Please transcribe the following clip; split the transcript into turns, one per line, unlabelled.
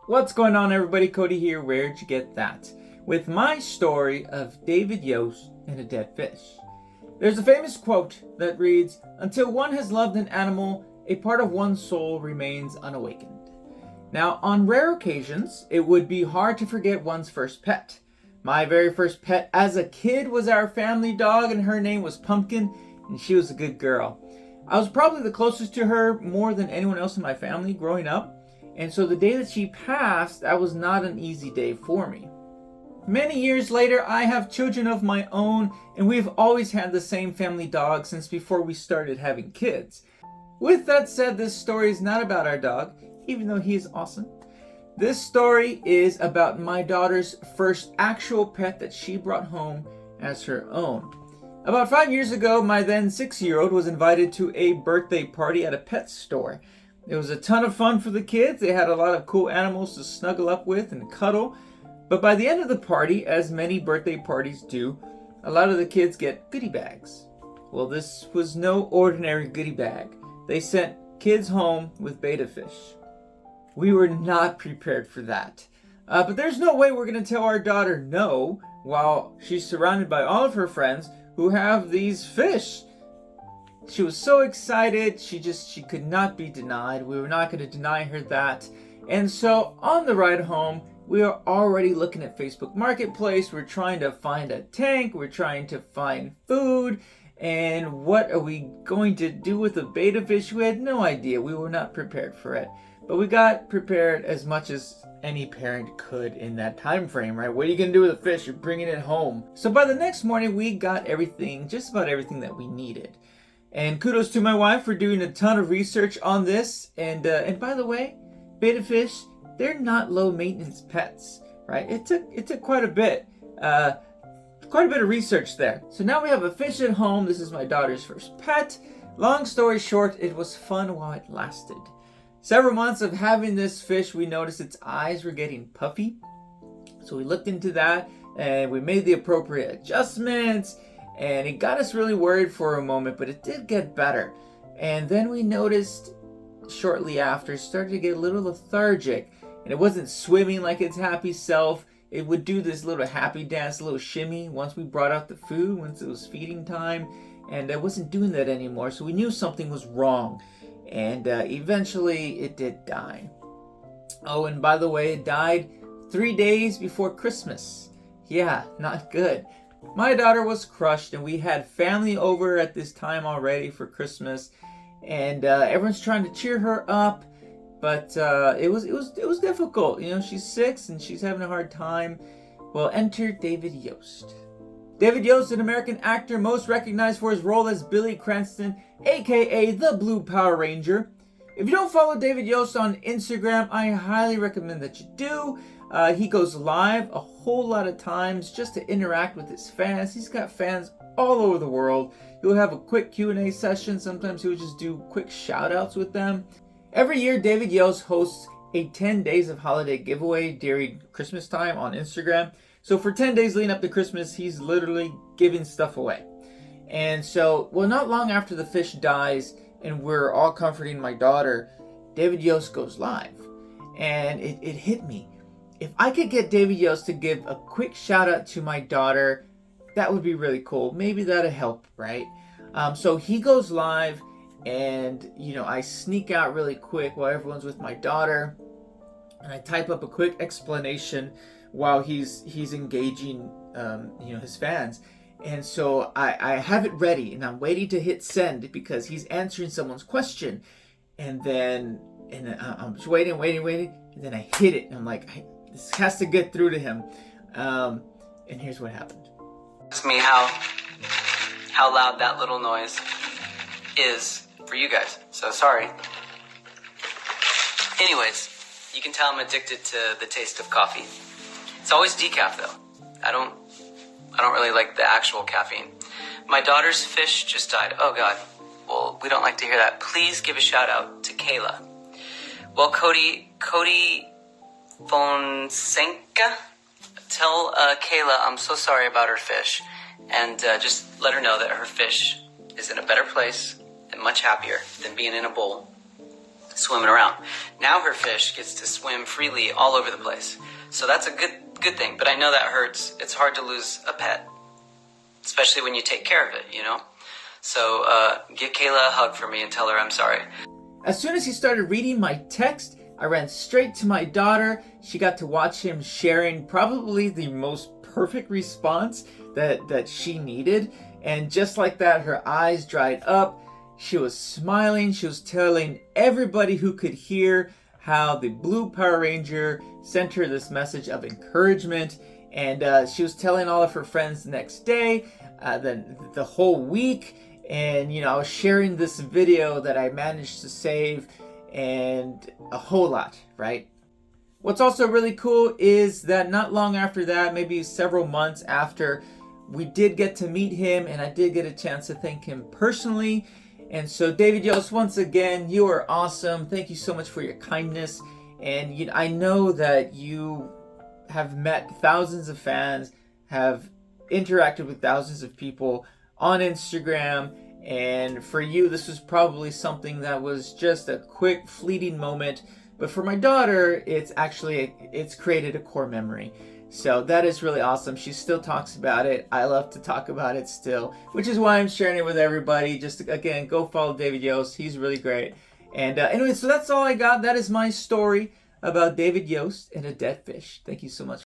What's going on, everybody? Cody here. Where'd you get that? With my story of David Yost and a dead fish. There's a famous quote that reads, "Until one has loved an animal, a part of one's soul remains unawakened." Now, on rare occasions, it would be hard to forget one's first pet. My very first pet as a kid was our family dog, and her name was Pumpkin, and she was a good girl. I was probably the closest to her more than anyone else in my family growing up. And so the day that she passed, that was not an easy day for me. Many years later, I have children of my own, and we've always had the same family dog since before we started having kids. With that said, this story is not about our dog, even though he is awesome. This story is about my daughter's first actual pet that she brought home as her own. About 5 years ago, my then 6-year-old was invited to a birthday party at a pet store. It was a ton of fun for the kids. They had a lot of cool animals to snuggle up with and cuddle. But by the end of the party, as many birthday parties do, a lot of the kids get goodie bags. Well, this was no ordinary goodie bag. They sent kids home with betta fish. We were not prepared for that. But there's no way we're going to tell our daughter no while she's surrounded by all of her friends who have these fish. She was so excited, she could not be denied. We were not going to deny her that. And so on the ride home, we are already looking at Facebook Marketplace. We're trying to find a tank. We're trying to find food. And what are we going to do with the betta fish? We had no idea. We were not prepared for it. But we got prepared as much as any parent could in that time frame, right? What are you going to do with the fish? You're bringing it home. So by the next morning, we got everything, just about everything that we needed. And kudos to my wife for doing a ton of research on this. And by the way, betta fish, they're not low maintenance pets, right? It took quite a bit of research there. So now we have a fish at home. This is my daughter's first pet. Long story short, it was fun while it lasted. Several months of having this fish, we noticed its eyes were getting puffy. So we looked into that and we made the appropriate adjustments. And it got us really worried for a moment, but it did get better. And then we noticed shortly after, it started to get a little lethargic. And it wasn't swimming like its happy self. It would do this little happy dance, a little shimmy once we brought out the food, once it was feeding time. And it wasn't doing that anymore, so we knew something was wrong. And eventually it did die. Oh, and by the way, it died 3 days before Christmas. Yeah, not good. My daughter was crushed, and we had family over at this time already for Christmas, and everyone's trying to cheer her up, but it was difficult. You know, she's 6 and she's having a hard time. Well, enter David Yost. David Yost, an American actor most recognized for his role as Billy Cranston, aka the Blue Power Ranger. If you don't follow David Yost on Instagram, I highly recommend that you do. He goes live a whole lot of times just to interact with his fans. He's got fans all over the world. He'll have a quick Q&A session. Sometimes he'll just do quick shout outs with them. Every year, David Yost hosts a 10 days of holiday giveaway during Christmas time on Instagram. So for 10 days leading up to Christmas, he's literally giving stuff away. And so, well, not long after the fish dies and we're all comforting my daughter, David Yost goes live. And it hit me. If I could get David Yost to give a quick shout out to my daughter, that would be really cool. Maybe that'll help, right? So he goes live, and I sneak out really quick while everyone's with my daughter, and I type up a quick explanation while he's engaging his fans. And so I have it ready, and I'm waiting to hit send because he's answering someone's question, and I'm just waiting, and then I hit it, and I'm like, this has to get through to him. And here's what happened.
Ask me how loud that little noise is for you guys. So sorry. Anyways, you can tell I'm addicted to the taste of coffee. It's always decaf though. I don't really like the actual caffeine. My daughter's fish just died. Oh God. Well, we don't like to hear that. Please give a shout out to Kayla. Well, Cody Fonseca, tell Kayla I'm so sorry about her fish, and just let her know that her fish is in a better place and much happier than being in a bowl swimming around. Now her fish gets to swim freely all over the place. So that's a good thing, but I know that hurts. It's hard to lose a pet, especially when you take care of it, you know? So give Kayla a hug for me and tell her I'm sorry.
As soon as he started reading my text, I ran straight to my daughter. She got to watch him sharing probably the most perfect response that she needed. And just like that, her eyes dried up. She was smiling. She was telling everybody who could hear how the Blue Power Ranger sent her this message of encouragement. And she was telling all of her friends the next day, then the whole week. And, you know, I was sharing this video that I managed to save and a whole lot, right? What's also really cool is that not long after that, maybe several months after, we did get to meet him and I did get a chance to thank him personally. And so David Yost, once again, you are awesome. Thank you so much for your kindness. And I know that you have met thousands of fans, have interacted with thousands of people on Instagram, and for you this was probably something that was just a quick fleeting moment, but for my daughter it's created a core memory. So that is really awesome. She still talks about it. I love to talk about it still, which is why I'm sharing it with everybody. Just again, go follow David Yost. He's really great. And anyway, so that's all I got. That is my story about David Yost and a dead fish. Thank you so much.